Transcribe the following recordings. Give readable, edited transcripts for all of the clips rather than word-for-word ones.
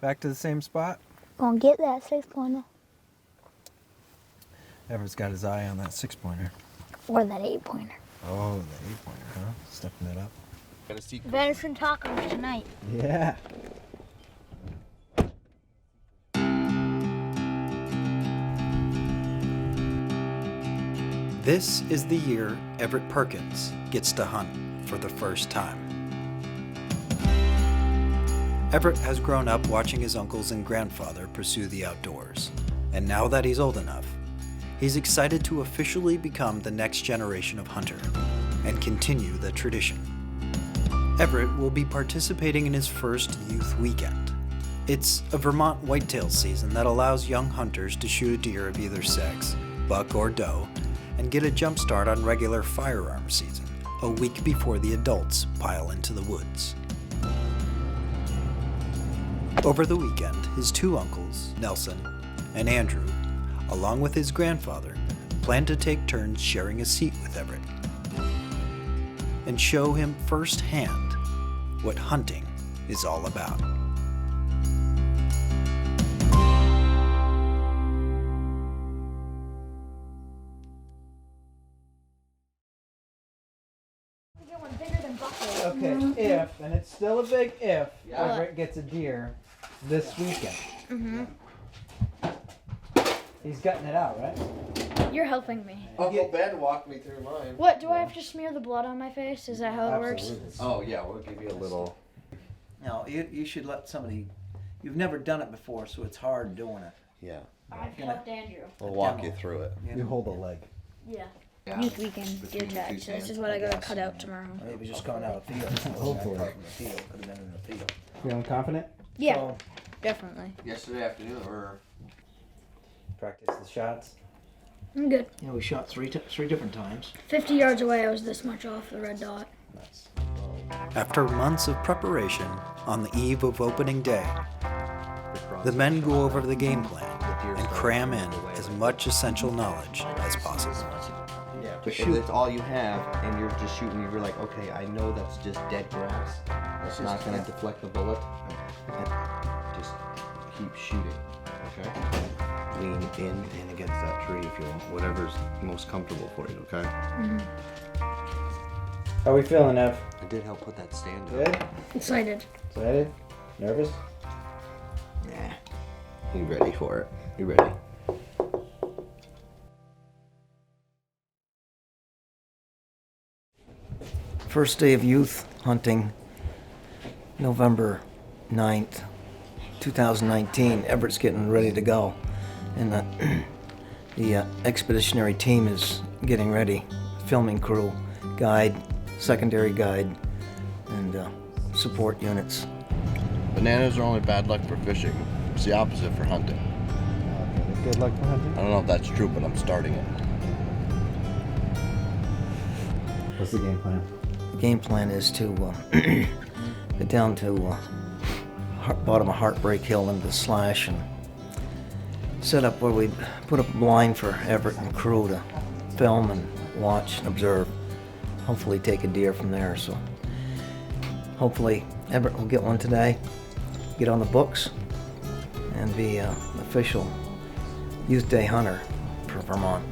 Back to the same spot? Gonna get that 6-pointer. Everett's got his eye on that 6-pointer. Or that 8-pointer. Oh, the 8-pointer, huh? Stepping it up. Venison tacos tonight. Yeah. This is the year Everett Perkins gets to hunt for the first time. Everett has grown up watching his uncles and grandfather pursue the outdoors, and now that he's old enough, he's excited to officially become the next generation of hunter and continue the tradition. Everett will be participating in his first youth weekend. It's a Vermont whitetail season that allows young hunters to shoot a deer of either sex, buck or doe, and get a jump start on regular firearm season a week before the adults pile into the woods. Over the weekend, his two uncles, Nelson and Andrew, along with his grandfather, plan to take turns sharing a seat with Everett and show him firsthand what hunting is all about. Okay, if, and it's still a big if, Everett gets a deer this weekend. Mm-hmm. He's gutting it out, right? You're helping me. Uncle Ben walked me through mine. What, do I have to smear the blood on my face? Is that how it works? Oh yeah, we'll give you a little. No, you should let somebody, you've never done it before, so it's hard doing it. Yeah, I've helped Andrew. we'll walk you through it. You hold a leg. Yeah. Yeah. Youth weekend deer tag, so this is what I gotta cut out tomorrow. Maybe just coming out of the field. Hopefully. Could have been in the field. Feeling confident? Yeah, So, definitely. Yesterday afternoon, or practice the shots. I'm good. You know, we shot three different times. 50 yards away, I was this much off the red dot. Nice. After months of preparation, on the eve of opening day, the men go over the game plan and cram in as much essential knowledge as possible. if it's all you have and you're just shooting, you're like, okay, I know that's just dead grass. That's not gonna deflect the bullet. And just keep shooting. Okay. Lean in and against that tree if you want. Whatever's most comfortable for you. Okay. How are we feeling, Ev? I did help put that stand up. Good? Excited. Excited? Nervous? Nah. You ready for it? You ready? First day of youth hunting, November 9th, 2019. Everett's getting ready to go. And the expeditionary team is getting ready. Filming crew, guide, secondary guide, and support units. Bananas are only bad luck for fishing. It's the opposite for hunting. Okay, good luck for hunting. I don't know if that's true, but I'm starting it. What's the game plan? The game plan is to get down to bottom of Heartbreak Hill into the slash and set up where we put up a blind for Everett and crew to film and watch and observe. Hopefully take a deer from there. So hopefully Everett will get one today, get on the books, and be an official Youth Day hunter for Vermont.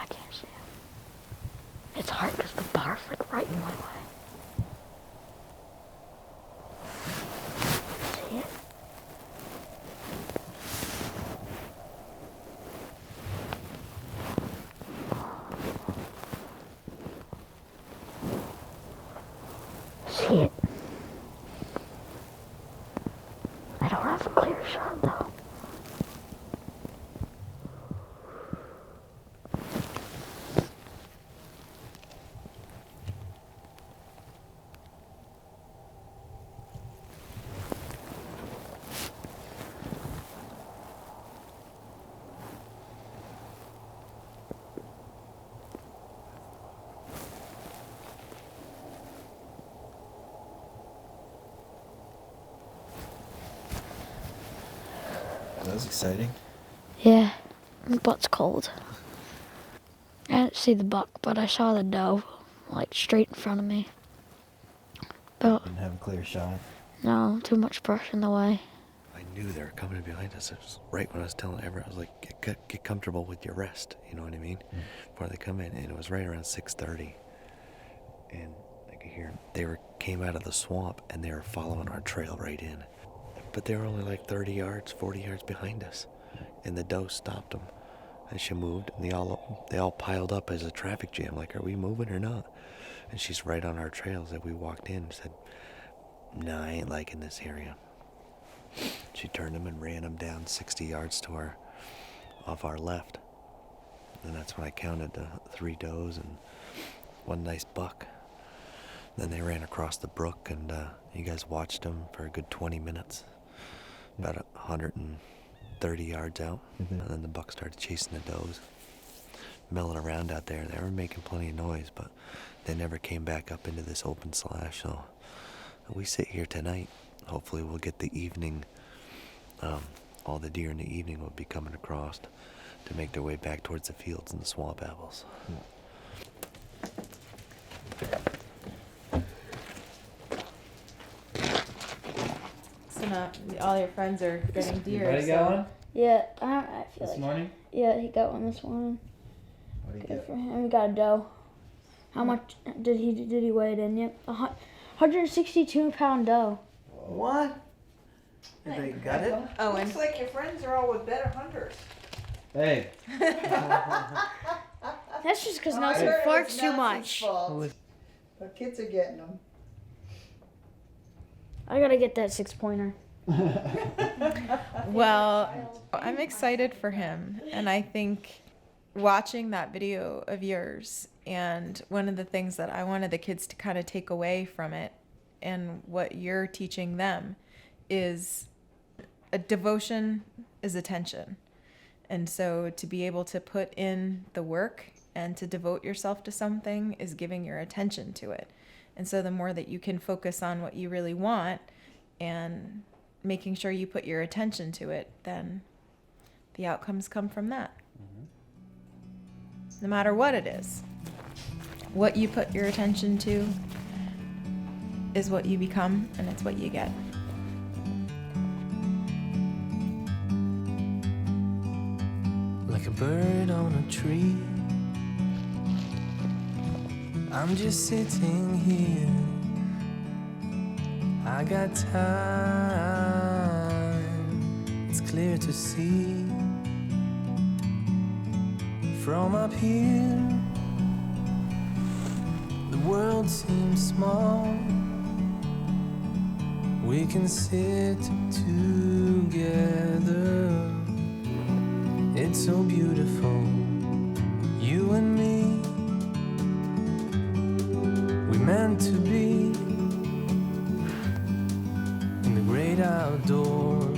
can't see it. It's hard because the bar's like right in my way. See it? See it? I don't have a clear shot though. That was exciting. Yeah, my butt's cold. I didn't see the buck, but I saw the doe, like straight in front of me. But Didn't have a clear shot. no, too much brush in the way. I knew they were coming behind us. It was right when I was telling Everett, I was like, get comfortable with your rest, you know what I mean? Before they come in, and it was right around 6:30. And I could hear came out of the swamp, and they were following our trail right in. But they were only like 30 yards, 40 yards behind us. And the doe stopped them. And she moved, and they all piled up as a traffic jam, like, are we moving or not? And she's right on our trails that we walked in and said, no, I ain't liking this area. She turned them and ran them down 60 yards to off our left. And that's when I counted 3 does and 1 nice buck. Then they ran across the brook, and you guys watched them for a good 20 minutes. About 130 yards out. And then the buck started chasing the does. Milling around out there. They were making plenty of noise, but they never came back up into this open slash. So we sit here tonight. Hopefully we'll get the evening, all the deer in the evening will be coming across to make their way back towards the fields and the swamp apples. So now all your friends are getting deer. Ready to so. go on Yeah, I feel this like. morning? Yeah, he got one this morning. What do you Good get? for him. He got a doe. How much did he weigh it in? Yep, 162-pound doe. What? Did they gut it? Oh, and Looks like your friends are all with better hunters. Hey. That's just because I Nelson heard it was farts too Nelson's much. fault. The kids are getting them. I gotta get that 6-pointer. well, I'm excited for him, and I think watching that video of yours, and one of the things that I wanted the kids to kind of take away from it, and what you're teaching them, is a devotion is attention. And so to be able to put in the work and to devote yourself to something is giving your attention to it. And so the more that you can focus on what you really want and making sure you put your attention to it, then the outcomes come from that. No matter what it is, what you put your attention to is what you become, and it's what you get. Like a bird on a tree, I'm just sitting here. I got time, it's clear to see. From up here, the world seems small. We can sit together. It's so beautiful, you and me. We meant to be in the great outdoors,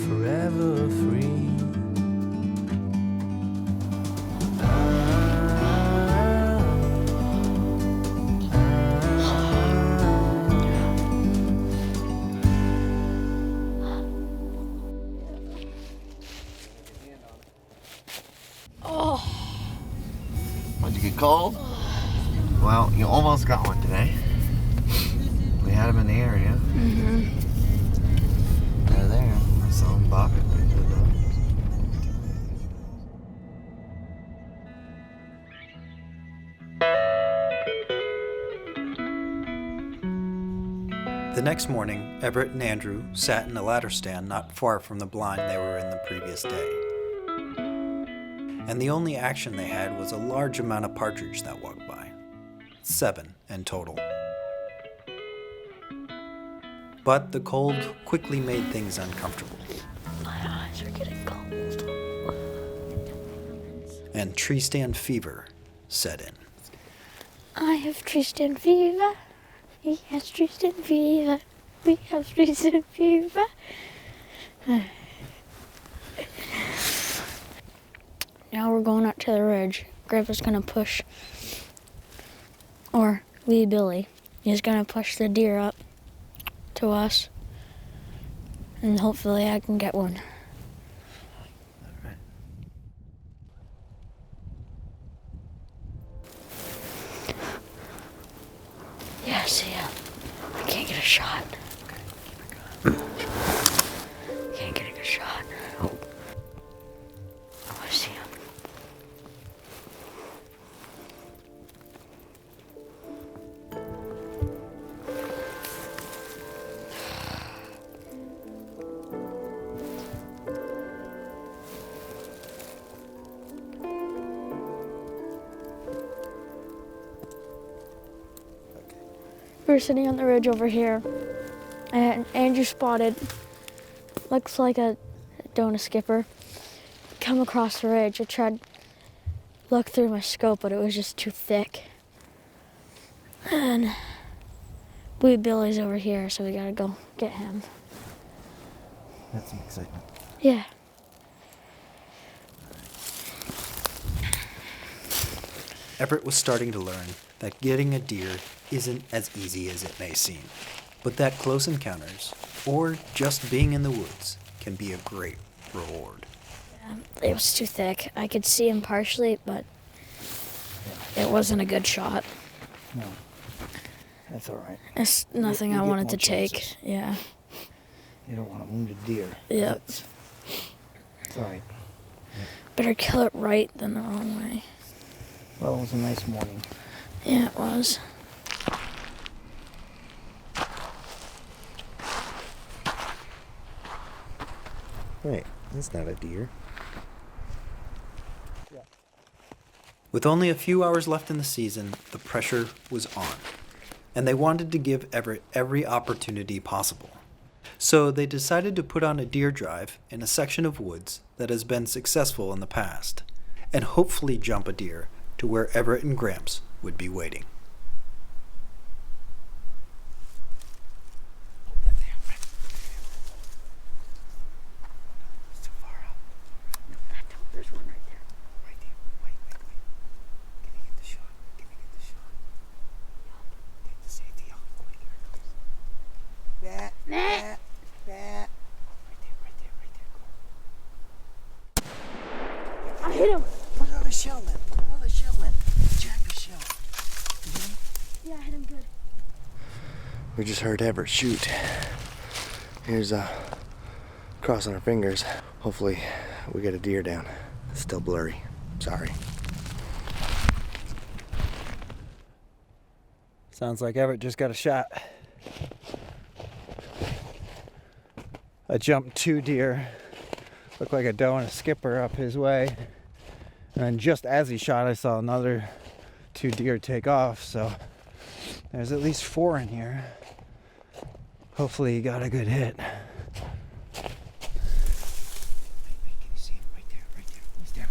forever free. What'd you get cold? Well, you almost got one today. We had them in the area. They're there. I saw them bobbing. The next morning, Everett and Andrew sat in a ladder stand not far from the blind they were in the previous day. And the only action they had was a large amount of partridge that walked by. 7 in total. But the cold quickly made things uncomfortable. My eyes are getting cold. And tree stand fever set in. I have tree stand fever. He has tree stand fever. We have tree stand fever. Now we're going up to the ridge. Grandpa's gonna push, or wee Billy is gonna push the deer up to us, and hopefully I can get one. Yeah, I see him. I can't get a shot. Can't get a good shot. Oh, I see him. We were sitting on the ridge over here, and Andrew spotted, looks like a donut skipper, come across the ridge. I tried to look through my scope, but it was just too thick. And wee Billy's over here, so we gotta go get him. That's some excitement. Yeah. Everett was starting to learn that getting a deer isn't as easy as it may seem, but that close encounters, or just being in the woods, can be a great reward. It was too thick. I could see him partially, but it wasn't a good shot. No, that's all right. It's nothing You I get wanted more to take. chances. Yeah. You don't want a wounded deer. Yep. It's all right. Better kill it right than the wrong way. Well, it was a nice morning. Yeah, it was. Wait, that's not a deer. With only a few hours left in the season, the pressure was on, and they wanted to give Everett every opportunity possible. So they decided to put on a deer drive in a section of woods that has been successful in the past, and hopefully jump a deer to where Everett and Gramps would be waiting. There's one right there. Right there. Wait. Can you get the shot? Can you get the shot? Take the safety off. Quick, here it goes. Right there. I hit him. Put another shell in. Jack the shell. You hit him? Yeah, I hit him good. We just heard Everett shoot. Here's crossing our fingers. Hopefully we get a deer down. It's still blurry. Sorry. Sounds like Everett just got a shot. I jumped 2 deer. Looked like a doe and a skipper up his way. And just as he shot, I saw another 2 deer take off. So there's at least 4 in here. Hopefully he got a good hit. Wait, can you see him? Right there. He's down.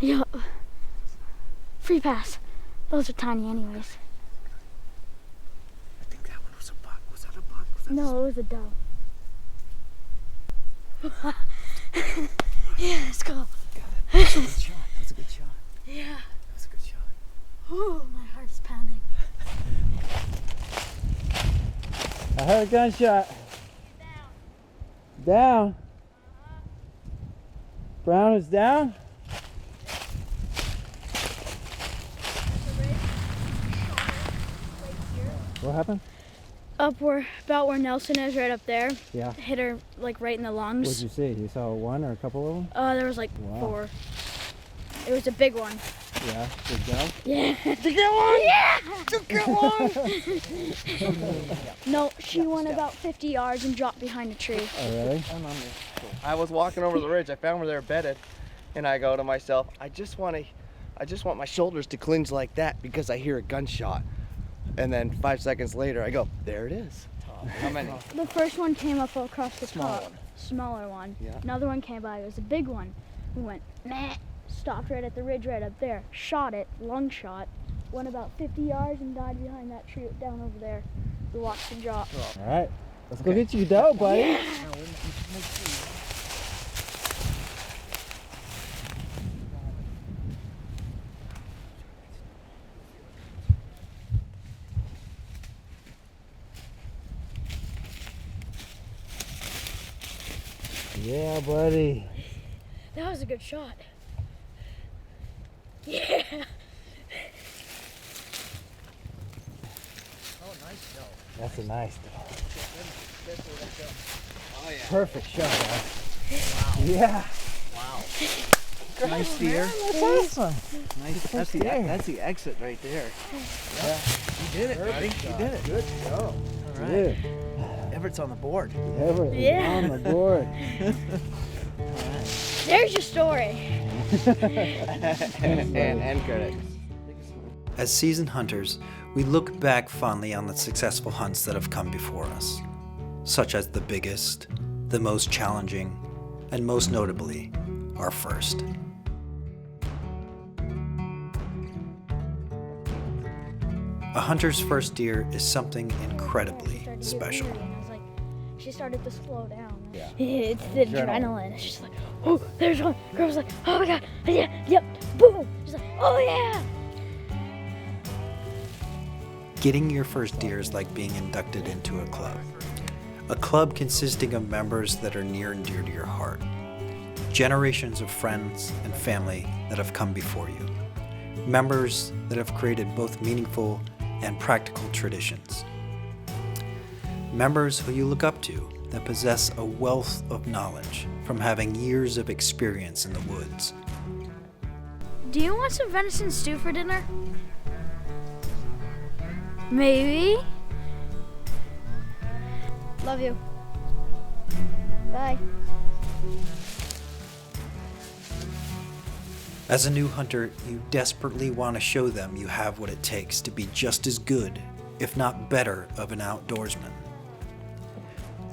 Yup. Free pass. Those are tiny anyways. I think that one was a buck. Was that a buck? No, it was a doe. Yeah, let's go. That's a good shot. Yeah. That's a good shot. Ooh, my heart's pounding. I heard a gunshot. Down. Brown is down. What happened? Up where, about where Nelson is, right up there. Yeah. Hit her like right in the What lungs. did you see? You saw one or a couple of them? There was like Wow. 4. It was a big one. Yeah. Good job. Yeah. To get one. Yeah. To get one. No, she went about 50 yards and dropped behind a tree. Oh, really? I was walking over the ridge. I found where they were bedded, and I go to myself, I just want my shoulders to clinch like that because I hear a gunshot. And then 5 seconds later, I go, there it is. How many? The first one came up across the Small top. one. Smaller one. Yeah. Another one came by. It was a big one. We went, meh. Stopped right at the ridge right up there. Shot it. Lung shot. Went about 50 yards and died behind that tree down over there. We watched him drop. All right. Let's go get you dough, buddy. Yeah. Yeah, buddy. That was a good shot. Yeah. That's a nice dough. Oh, yeah. Perfect shot, guys. Wow. Yeah. Wow. Nice deer. That's awesome. Nice. That's the exit right there. Yeah. You did it, buddy. You did it. Good go. All right. Dude. Everett's on the board. Everett is Yeah. on the board. There's your story. and credit. As seasoned hunters, we look back fondly on the successful hunts that have come before us, such as the biggest, the most challenging, and most notably, our first. A hunter's first deer is something incredibly Started to get special. weary, and I was like, she started to slow down. Yeah. It's the adrenaline. It's just like, oh, there's one. Girl's like, oh my god, yeah, yep, boom. She's like, oh yeah. Getting your first deer is like being inducted into a club. A club consisting of members that are near and dear to your heart. Generations of friends and family that have come before you. Members that have created both meaningful and practical traditions. Members who you look up to that possess a wealth of knowledge from having years of experience in the woods. Do you want some venison stew for dinner? Maybe. Love you. Bye. As a new hunter, you desperately want to show them you have what it takes to be just as good, if not better, of an outdoorsman.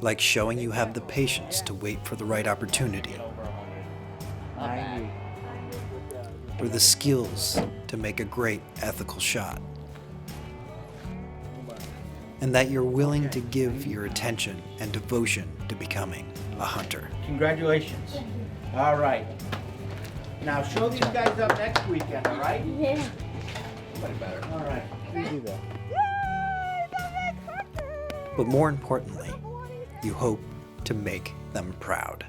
Like showing you have the patience to wait for the right opportunity, or the skills to make a great ethical shot, and that you're willing to give your attention and devotion to becoming a hunter. Congratulations. All right. Now show these guys up next weekend, all right? Yeah. Somebody better. All right. You do that. But more importantly, you hope to make them proud.